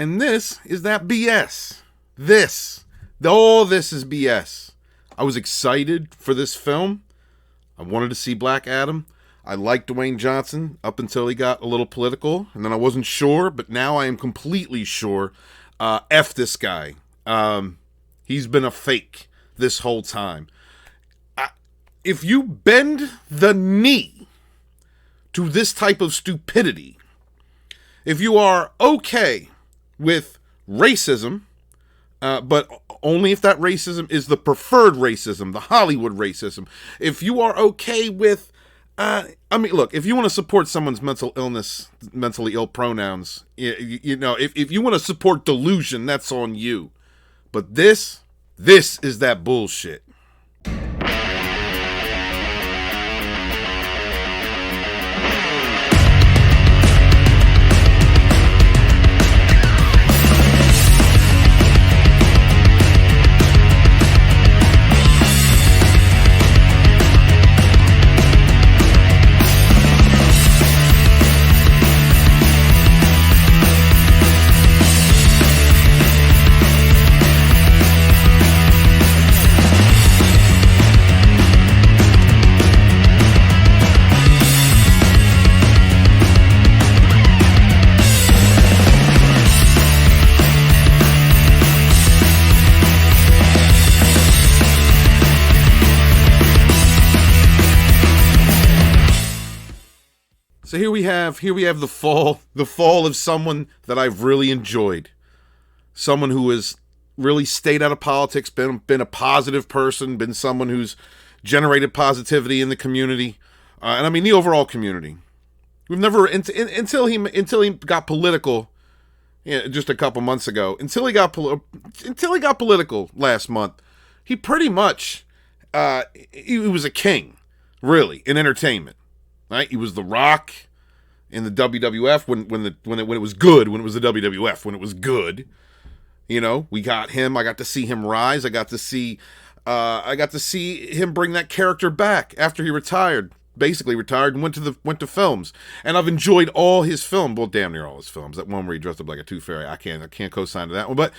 And this is that BS. All this is BS. I was excited for this film. I wanted to see Black Adam. I liked Dwayne Johnson up until he got a little political, and then I wasn't sure, but now I am completely sure. F this guy. He's been a fake this whole time. If you bend the knee to this type of stupidity, if you are okay with racism, but only if that racism is the preferred racism, the Hollywood racism, if you are okay with, look, if you want to support someone's mental illness, mentally ill pronouns, if you want to support delusion, that's on you. But this is that bullshit. So here we have the fall of someone that I've really enjoyed. Someone who has really stayed out of politics, been a positive person, been someone who's generated positivity in the community, and I mean the overall community. We've never until he got political, just a couple months ago. Until he got political last month, he pretty much he was a king, really, in entertainment. Right? He was The Rock in the WWF when it was good, when it was the WWF, when it was good. We got him. I got to see him rise. I got to see him bring that character back after he retired. Basically retired and went to films. And I've enjoyed all his films. Well, damn near all his films. That one where he dressed up like a tooth fairy, I can't co-sign to that one. But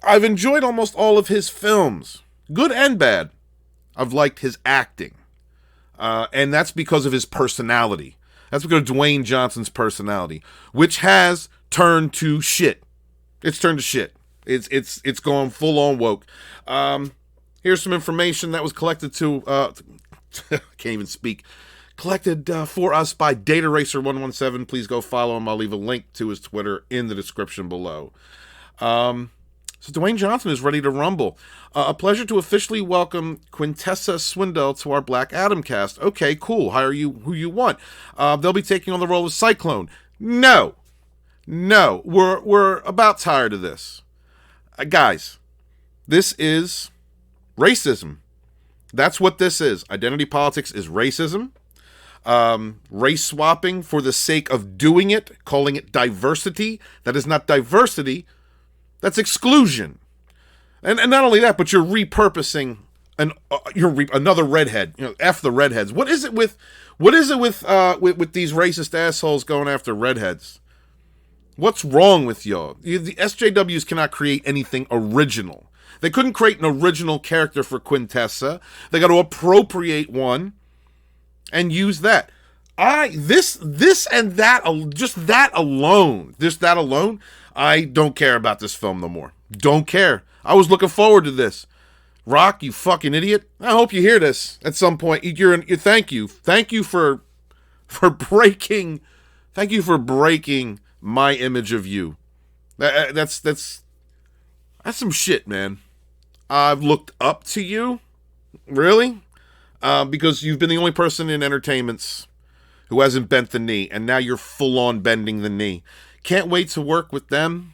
I've enjoyed almost all of his films, good and bad. I've liked his acting. And that's because of his personality. That's because of Dwayne Johnson's personality, which has turned to shit. It's turned to shit. It's gone full on woke. Here's some information that was collected can't even speak. Collected for us by Data Racer 117. Please go follow him. I'll leave a link to his Twitter in the description below. So Dwayne Johnson is ready to rumble. A pleasure to officially welcome Quintessa Swindell to our Black Adam cast. Okay, cool. Hire you who you want. They'll be taking on the role of Cyclone. No, we're about tired of this. Guys, this is racism. That's what this is. Identity politics is racism. Race swapping for the sake of doing it, calling it diversity. That is not diversity. That's exclusion. And not only that, but you're repurposing another redhead. F the redheads. What is it with these racist assholes going after redheads? What's wrong with y'all? The SJWs cannot create anything original. They couldn't create an original character for Quintessa. They got to appropriate one and use that. This and that, just that alone, I don't care about this film no more. Don't care. I was looking forward to this. Rock, you fucking idiot. I hope you hear this at some point. Thank you. Thank you for breaking my image of you. That's some shit, man. I've looked up to you, really, because you've been the only person in entertainments who hasn't bent the knee, and now you're full on bending the knee. Can't wait to work with them.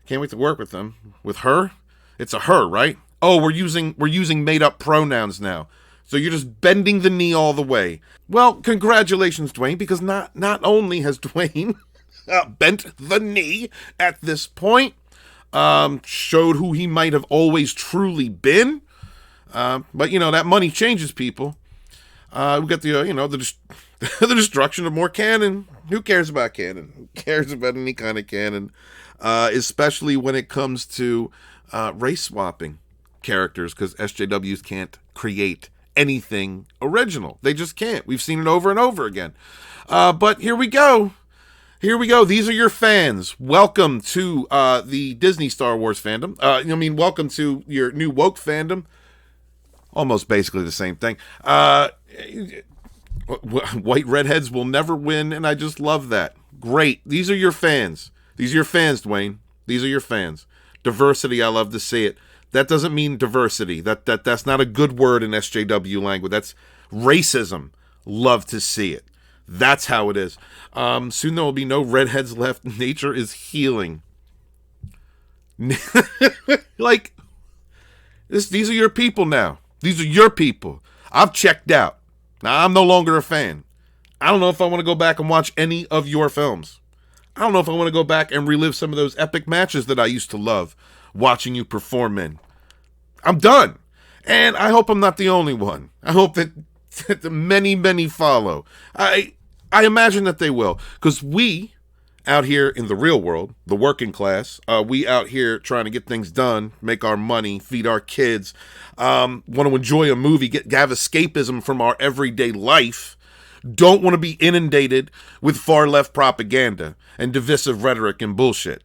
With her? It's a her, right? Oh, we're using made up pronouns now. So you're just bending the knee all the way. Well, congratulations, Dwayne, because not only has Dwayne bent the knee at this point, showed who he might have always truly been. But that money changes people. We got the destruction of more canon. Who cares about canon? Who cares about any kind of canon? especially when it comes to race swapping characters, because SJWs can't create anything original. They just can't. We've seen it over and over again. But here we go. Here we go. These are your fans. Welcome to the Disney Star Wars fandom. Welcome to your new woke fandom. Almost basically the same thing. White redheads will never win, and I just love that. Great. These are your fans. These are your fans, Dwayne. These are your fans. Diversity, I love to see it. That doesn't mean diversity. That's not a good word in SJW language. That's racism. Love to see it. That's how it is. Soon there will be no redheads left. Nature is healing. Like, these are your people now. These are your people. I've checked out. Now, I'm no longer a fan. I don't know if I want to go back and watch any of your films. I don't know if I want to go back and relive some of those epic matches that I used to love watching you perform in. I'm done. And I hope I'm not the only one. I hope that many, many follow. I imagine that they will. Because we, out here in the real world, the working class, we out here trying to get things done, make our money, feed our kids, want to enjoy a movie, have escapism from our everyday life, don't want to be inundated with far-left propaganda and divisive rhetoric and bullshit.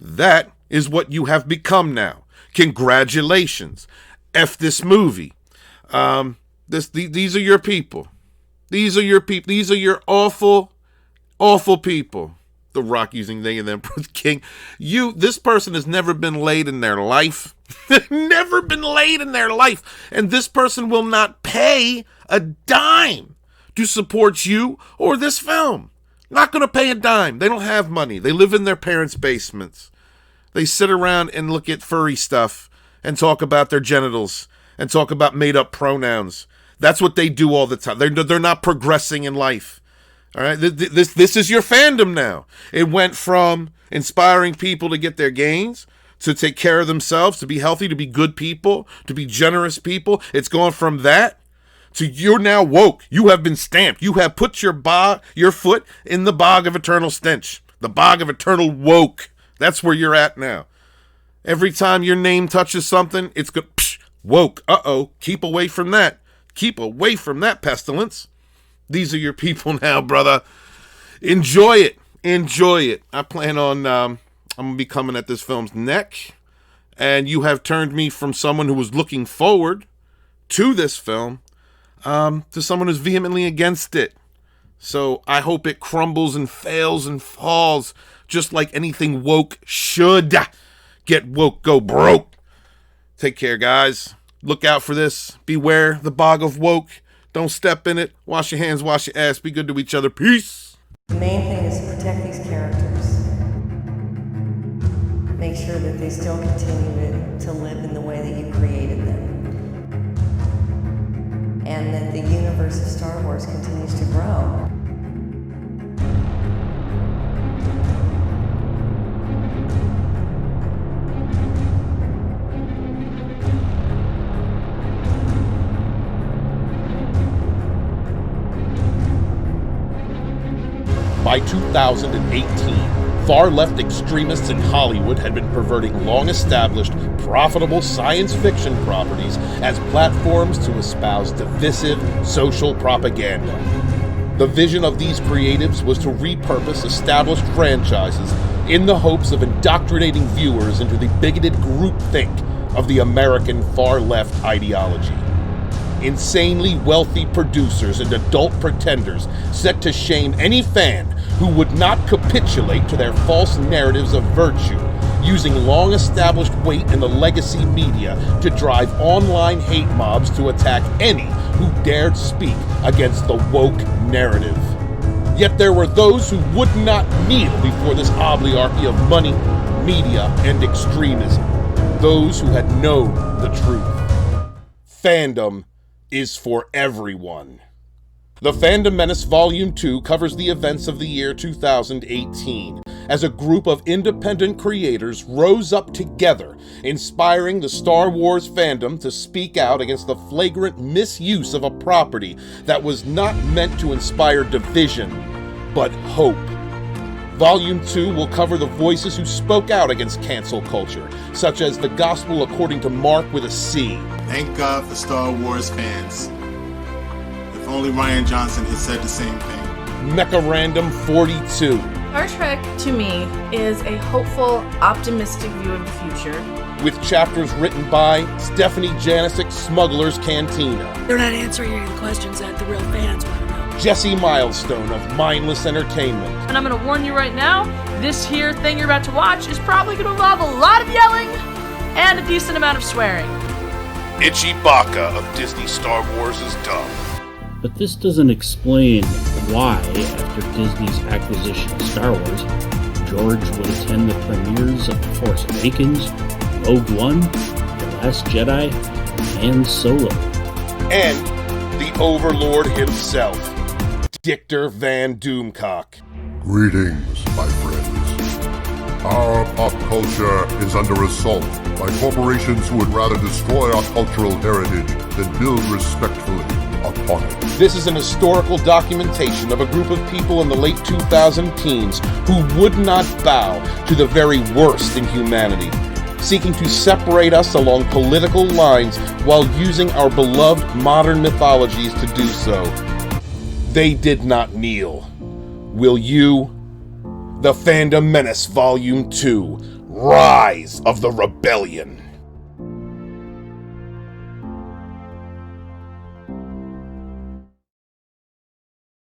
That is what you have become now. Congratulations. F this movie. These are your people. These are your people. These are your awful, awful people. The Rock using they and them. King, this person has never been laid in their life. Never been laid in their life. And this person will not pay a dime to support you or this film. Not going to pay a dime. They don't have money. They live in their parents' basements. They sit around and look at furry stuff and talk about their genitals and talk about made-up pronouns. That's what they do all the time. They're not progressing in life. All right, this is your fandom now. It went from inspiring people to get their gains, to take care of themselves, to be healthy, to be good people, to be generous people. It's gone from that to you're now woke. You have been stamped. You have put your foot in the bog of eternal stench, the bog of eternal woke. That's where you're at now. Every time your name touches something, it's good. Woke. Uh-oh. Keep away from that. Keep away from that pestilence. These are your people now, brother. Enjoy it. Enjoy it. I plan on, I'm going to be coming at this film's neck. And you have turned me from someone who was looking forward to this film to someone who's vehemently against it. So I hope it crumbles and fails and falls just like anything woke should. Get woke, go broke. Take care, guys. Look out for this. Beware the bog of woke. Don't step in it. Wash your hands, wash your ass. Be good to each other. Peace. The main thing is to protect these characters. Make sure that they still continue to live in the way that you created them. And that the universe of Star Wars continues to grow. By 2018, far-left extremists in Hollywood had been perverting long-established, profitable science fiction properties as platforms to espouse divisive social propaganda. The vision of these creatives was to repurpose established franchises in the hopes of indoctrinating viewers into the bigoted groupthink of the American far-left ideology. Insanely wealthy producers and adult pretenders set to shame any fan who would not capitulate to their false narratives of virtue, using long-established weight in the legacy media to drive online hate mobs to attack any who dared speak against the woke narrative. Yet there were those who would not kneel before this oligarchy of money, media, and extremism. Those who had known the truth. Fandom is for everyone. The Fandom Menace Volume 2 covers the events of the year 2018 as a group of independent creators rose up together, inspiring the Star Wars fandom to speak out against the flagrant misuse of a property that was not meant to inspire division, but hope. Volume 2 will cover the voices who spoke out against cancel culture, such as the Gospel According to Mark with a C. Thank God for Star Wars fans. If only Rian Johnson had said the same thing. Mecha Random 42. Star Trek, to me, is a hopeful, optimistic view of the future. With chapters written by Stephanie Janicek, Smuggler's Cantina. They're not answering any questions that the real fans want to know. Jesse Milestone of Mindless Entertainment. And I'm going to warn you right now, this here thing you're about to watch is probably going to involve a lot of yelling and a decent amount of swearing. Itchy Baka of Disney Star Wars is dumb. But this doesn't explain why, after Disney's acquisition of Star Wars, George would attend the premieres of The Force Awakens, Rogue One, The Last Jedi, and Solo. And the Overlord himself, Dictor Van Doomcock. Greetings, my friends. Our pop culture is under assault by corporations who would rather destroy our cultural heritage than build respectfully upon it. This is an historical documentation of a group of people in the late 2000 teens who would not bow to the very worst in humanity, seeking to separate us along political lines while using our beloved modern mythologies to do so. They did not kneel. Will you? The Fandom Menace Volume 2, Rise of the Rebellion.